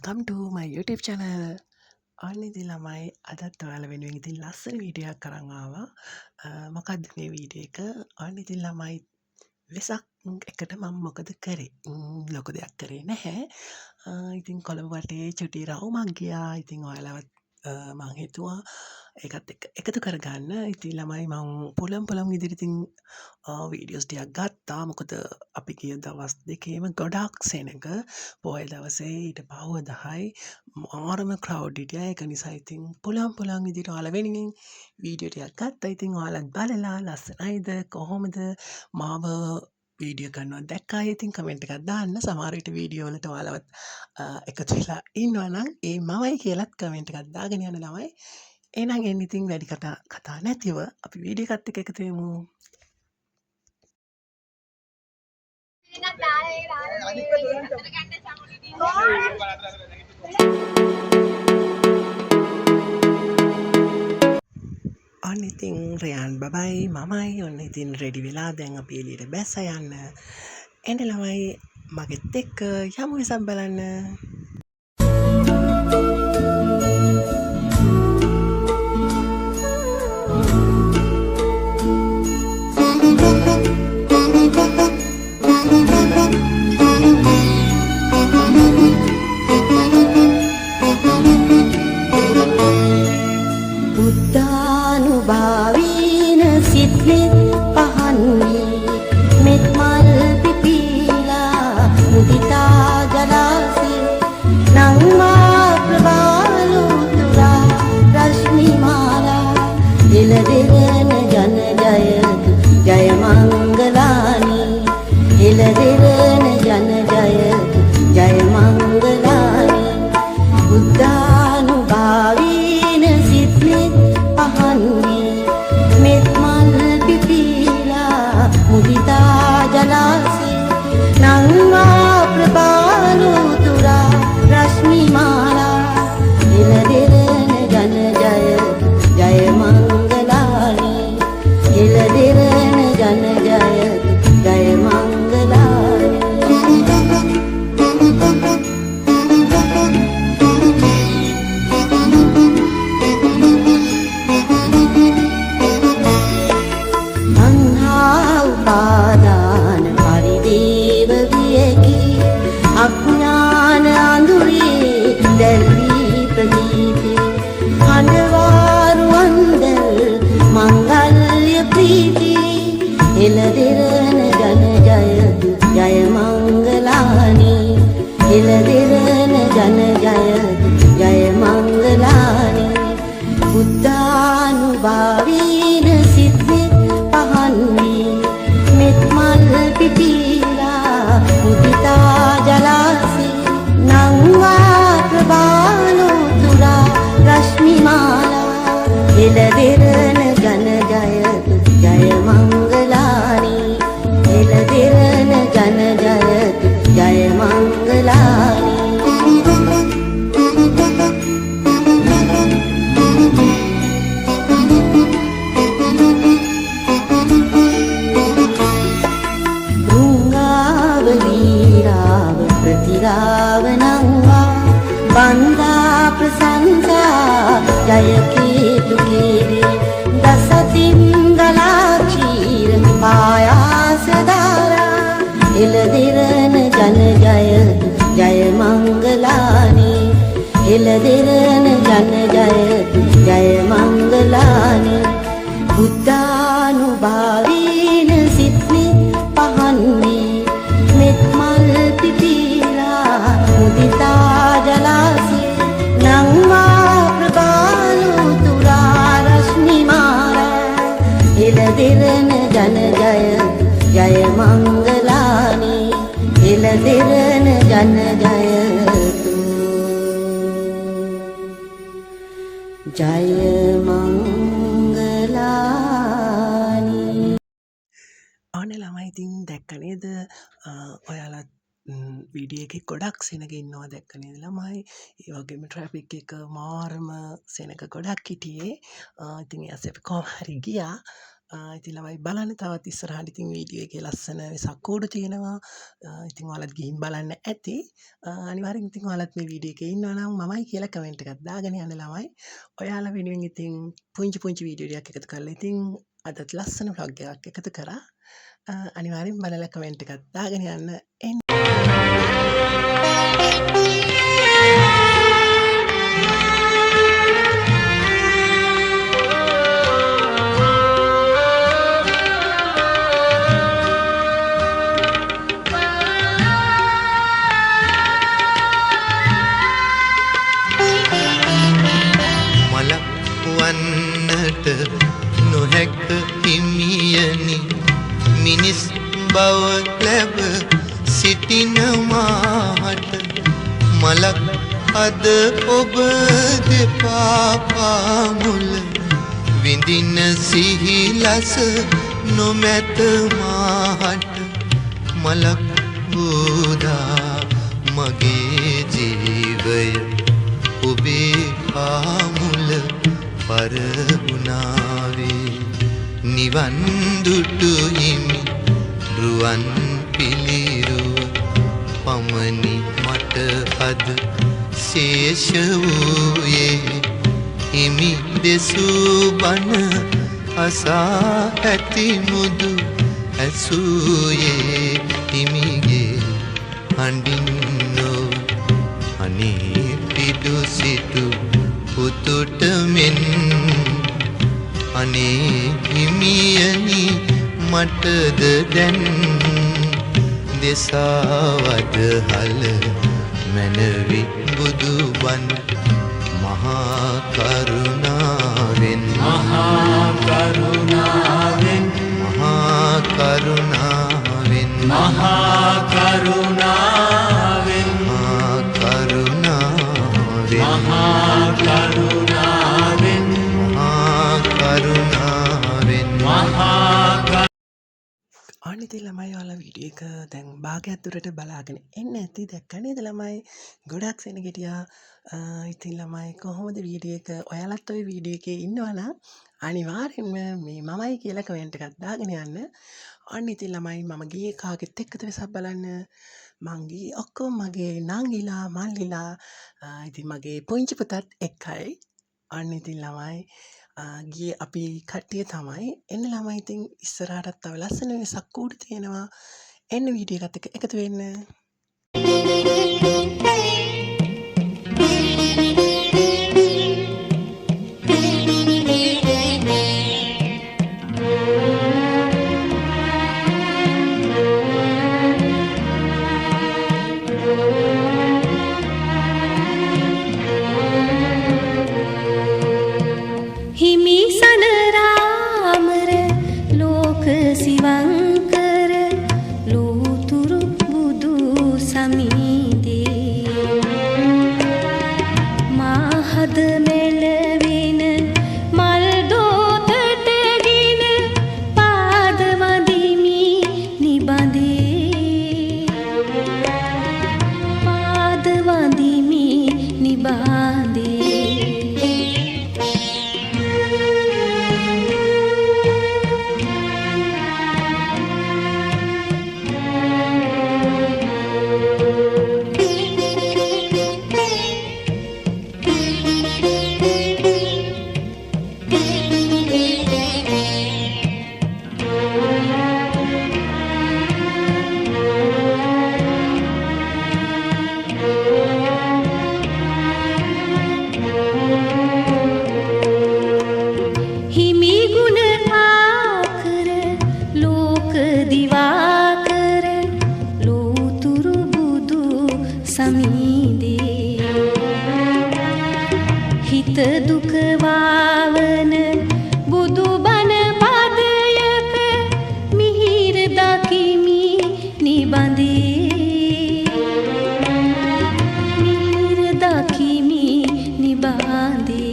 welcome to my YouTube channel. ඔන්න ඉතින් ළමයි අදත් ඔයාලා වෙනුවෙන් ඉතින් ලස්සන වීඩියෝ එකක් අරන් ආවා. මොකද්ද මේ වීඩියෝ එක? ඔන්න ඉතින් ළමයි වෙසක් එකට මම මොකද කරේ? ලොකු දෙයක් කරේ නැහැ. ඉතින් කොළඹ වටේ චුටි රවුමක් ගියා. ඉතින් ඔයාලවත් මං හිතුවා ඒකත් එක්ක එකතු කරගන්න. ඉතින් ළමයි මං පුළුවන් විදිහට ඉතින් වීඩියෝස් ටිකක් ගත්තා. මොකද අපි ගිය දවස් දෙකේම ගොඩක් සෙනඟ. පොය දවසේ ඊට පහුවදහයි මාරම ක්‍රවුඩ් හිටියා. ඒක නිසා ඉතින් පුළුවන් විදිහට ඔයාලා වෙනුවෙන් වීඩියෝ ටිකක් ගත්තා. ඉතින් ඔයාලත් බලලා ලස්සනයිද කොහොමද මාව වීඩියෝ කරනවා දැක්කා. ඉතින් කමෙන්ට් එකක් දාන්න. සමහර විට වීඩියෝ වලට ඔයාලවත් එකතු වෙලා ඉන්නවා නම් ඒ මමයි කියලාත් කමෙන්ට් එකක් දාගෙන යන්න ළමයි. එහෙනම් එන්න ඉතින් වැඩි කතා නැතිව අපි වීඩියෝ එකත් එක්ක එකතු වෙමු. ඔන්න ඉතින් රයන් බබයි මමයි ඔන්න ඉතින් රෙඩි වෙලා දැන් අපි එළියට බැස්ස යන්න. එන්න ළමයි මගෙත් එක්ක යමු වෙසක් බලන්න. බුද්ධානුභාවීන සිත්නෙත් පහන්නේ මෙත් මල් පිපිලා මුදිතා ජලාසේ නංවා ප්‍රබාලුතුරා රශ්මි මාලා එළදෙරන ජන ජයතු ජය මංගලානි එළදෙරන ජන ජයතු ජය මංගලානි බුද්ධානුභාවීන සිත්නෙත් පහන්නේ මෙත් මල් පිපිලා මුදිතා ජලාසේ නංවා ප්‍රබාලුතුරා රශ්මි මාලා එළදෙරන ජන ජයතු ජය මංගලානි එළදෙරන ජන ජයතු ජය මංගලානි උපාදාන පරිදේව වියකි අඥාන අඳුරේ දැල්වී ප්‍රදීපේ හඬවාරු අන්දල් මංගල්‍ය ප්‍රීති එළදෙරන ජන ජයතු ජය මංගලානි එළදෙරන ජන ජයතු ජය මංගලානි බුද්ධානුභාවීන සිත්නෙත් පහන්නේ මෙත් මල් පිපිලා මුදිතා ජලාසේ නංවා ප්‍රබාලුතුරා රශ්මි මාලා එළදෙරන ජන ජයතු ජය මංගලානි එළදෙරන ජන ජයතු ජය මංගලානි ප්‍රතිරාවනංවා බන්දා ප්‍රසංසා ජය කීතු කීරි දසතිංගලා චීර පායාස දාරා එළදෙරන ජන ජයතු ජය මංගලානි එළදෙරන ජන ජයතු ජය මංගලානි බුද්ධානුභාවීන සිත්නෙත් පහන්නේ මෙත් මල් පිපිලා මුදිතා ජලාසේ නංවා ප්‍රබාලුතුරා රශ්මි මාලා එළදෙරන ජන ජයතු ජය මංගලානි එළදෙරන ජන ජයතු ජය මංගලානි. ඔන්න ළමයි ඉතින් දැක්ක නේද? ඔයාලත් වීඩියෝ එකේ ගොඩක් සෙනග ඉන්නවා දැක්ක නේද ළමයි? ඒ වගේම ට්‍රැෆික් එක මාරම සෙනග ගොඩක් හිටියේ. ඉතින් ඒ අස්සේ අපි කොහොම හරි ගියා. ඉතින් ළමයි බලන්න තවත් ඉස්සරහට ඉතින් වීඩියෝ එකේ ලස්සන වෙසක් කෝඩු තියෙනවා. ඉතින් ඔයාලත් ගිහින් බලන්න ඇති. අනිවාර්යෙන් ඉතින් ඔයාලත් මේ වීඩියෝ එකේ ඉන්නවා නම් මමයි කියලා කමෙන්ට් එකක් දාගෙන යන්න ළමයි. ඔයාලා වෙනුවෙන් ඉතින් පුංචි වීඩියෝ ටිකක් එකතු කරලා ඉතින් අදත් ලස්සන vlog එකක් එකතු කරා. අනිවාර්යෙන් බලලා කමෙන්ට් එකක් දාගෙන යන්න. වන්නට නොහැක හිමියනි මිනිස් බව ලැබ සිටිනමාට මලක් අද ඔබ දෙපා පාමුල විඳින සිහිලස නොමැත මාට මලක් වූදා මගේ ජීවය ඔබේ පාමුල පරගුණාවේ නිවන් දුටු හිමි රුවන් පිළිරුව පමණි මට අද ශේෂ වූයේ හිමි දෙසූ බණ අසා ඇති මුදු ඇසූයේ හිමිගේ හඬින් නොව අනේ පිඩු සිටු පුතුට මෙන් අනේ හිමියනි මටද දැන් දෙසාවද හල මැනවි බුදුබන් මහා කරුණාවෙන් මහා කරුණාවෙන් මහා කරුණාවෙන් මහා කරුණාවෙන් මහා කරුණාවෙන් මහා කරුණාවෙන් මහා කරුණාවෙන් මහා අන්න ඉතින් ළමයි ඔයාලා වීඩියෝ එක දැන් භාගයක් දුරට බලාගෙන එන්න ඇති. දැක්ක නේද ළමයි? ගොඩක් සෙනග හිටියා. ඉතින් ළමයි කොහොමද වීඩියෝ එක? ඔයාලත් ওই වීඩියෝ එකේ ඉන්නවා නම් අනිවාර්යෙන්ම මේ මමයි කියලා කමෙන්ට් එකක් දාගෙන යන්න. අන්න ඉතින් ළමයි මම ගියේ කාගෙත් එක්කද වෙසක් බලන්න. මං ගියේ ඔක්කොම මගේ නංගිලා මල්ලිලා ඉතින් මගේ පුංචි පුතත් එක්කයි. අන්න ඉතින් ළමයි ගියේ අපි කට්ටිය තමයි. එන්න ළමයි ඉතින් ඉස්සරහටත් තව ලස්සන වෙසක් කූඩු තියෙනවා. එන්න වීඩියෝ එකත් එක්ක එකතු වෙන්න. හිමි සනරාමර ලෝක සිවංකර ලෝතුරු බුදු සමීදේ මාහද මෙලවෙන මල් දෝතටගෙන පාද වදිමි නිබඳේ පාද වදිමි නිබඳේ හිමි ගුණ ආකර ලෝක දිවාකර ලෝතුරු බුදු සමීදේ හිත දුක වාවන බුදු බණ පදයක මිහිර දකිමි නිබඳේ මිහිර දකිමි නිබඳේ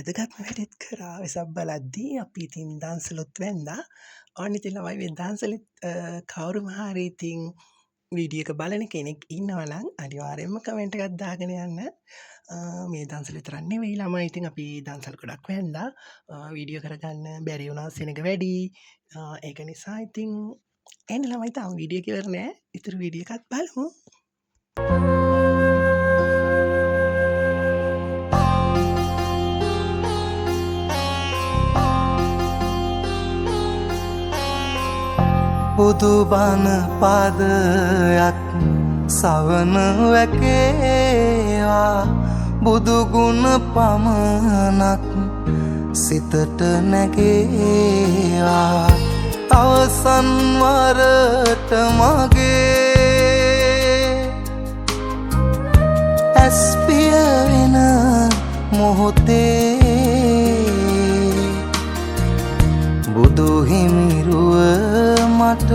වැදගත්ම වැඩෙත් කරා වෙසක් බලද්දී අපි ඉතින් දන්සලුත් වැන්දා. ඔන්න ඉතින් ළමයි මේ දන්සලෙත් කවුරුම හරි ඉතින් වීඩියෝ එක බලන කෙනෙක් ඉන්නවා නම් අනිවාර්යෙන්ම කමෙන්ට් එකක් දාගෙන යන්න. මේ දන්සල විතරක් නෙවෙයි ළමයි ඉතින් අපි දන්සල් ගොඩක් වැන්දා. වීඩියෝ කරගන්න බැරි වුණා සෙනඟ වැඩි. ඒක නිසා ඉතින් එන්න ළමයි තාම වීඩියෝ එක ඉවර නෑ. ඉතුරු වීඩියෝ එකත් බලමු. බුදුබණ පාදයක් සවන වැකේවා බුදුගුණ පමණක් සිතට නැගේවා අවසන් වරට මගේ ඇස් පිය වෙන මොහොතේ බුදු හිමිරුව මට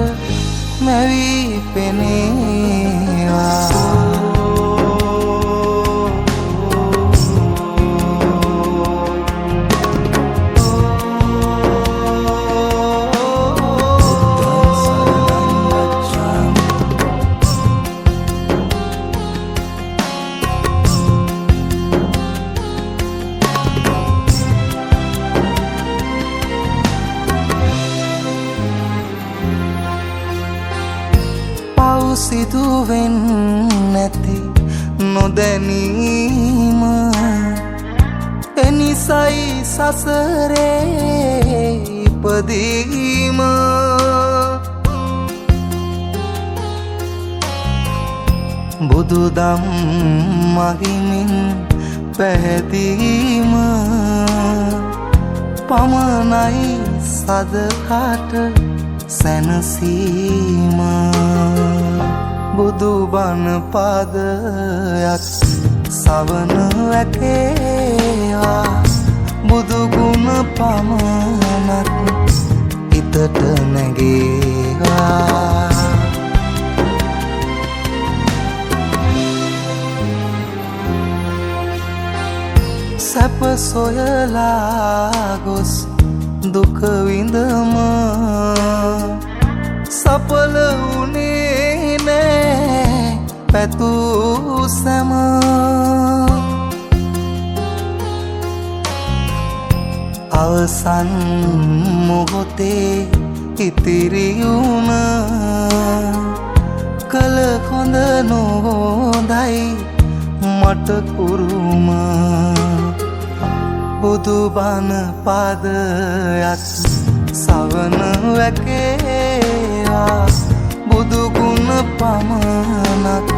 මැවී පෙනේවා සිදුවෙන් නැති නොදැනීම එනිසයි සසරේ ඉපදීම බුදුදම් මහිමින් පැහැදීම පමණයි සදහට සැනසීම බුදුබණ පාදයක් සවන වැකේවා බුදුගුණ පමණක් හිතට නැගේවා සැප සොයලා ගොස් දුක විඳම සඵල වුණේ නෑ පැතූ සැම අවසන් මොහොතේ ඉතිරි වුණ කල හොඳ නොහොඳයි මට කුරුම බුදුබණ පාදයක් සවන වැකේවා බුදුගුණ පමණක්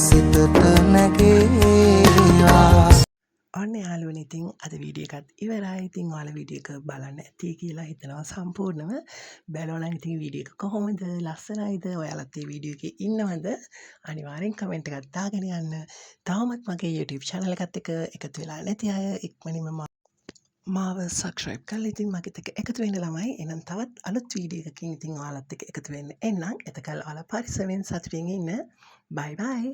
සිතට නැගේවා. ඔන්න යාළුවනේ ඉතින් අද වීඩියෝ එකත් ඉවරයි. ඉතින් ඔයාලා වීඩියෝ එක බලන්න ඇති කියලා හිතනවා සම්පූර්ණව. බලනවා නම් ඉතින් වීඩියෝ එක කොහොමද? ලස්සනයිද? ඔයාලත් මේ වීඩියෝ එකේ ඉන්නවද? අනිවාර්යෙන් කමෙන්ට් එකක් දාගෙන යන්න. තවමත් මගේ YouTube channel එකත් එක්ක එකතු වෙලා නැති අය ඉක්මනින්ම මාව සබස්ක්‍රයිබ් කරලා ඉතින් මගෙත් එක්ක එකතු වෙන්න ළමයි. එහෙනම් තවත් අලුත් වීඩියෝ එකකින් ඉතින් ඔයාලත් එක්ක එකතු වෙන්න එන්නම්. එතකල් ඔයාලා පරිස්සමෙන් සතුටින් ඉන්න. bye bye.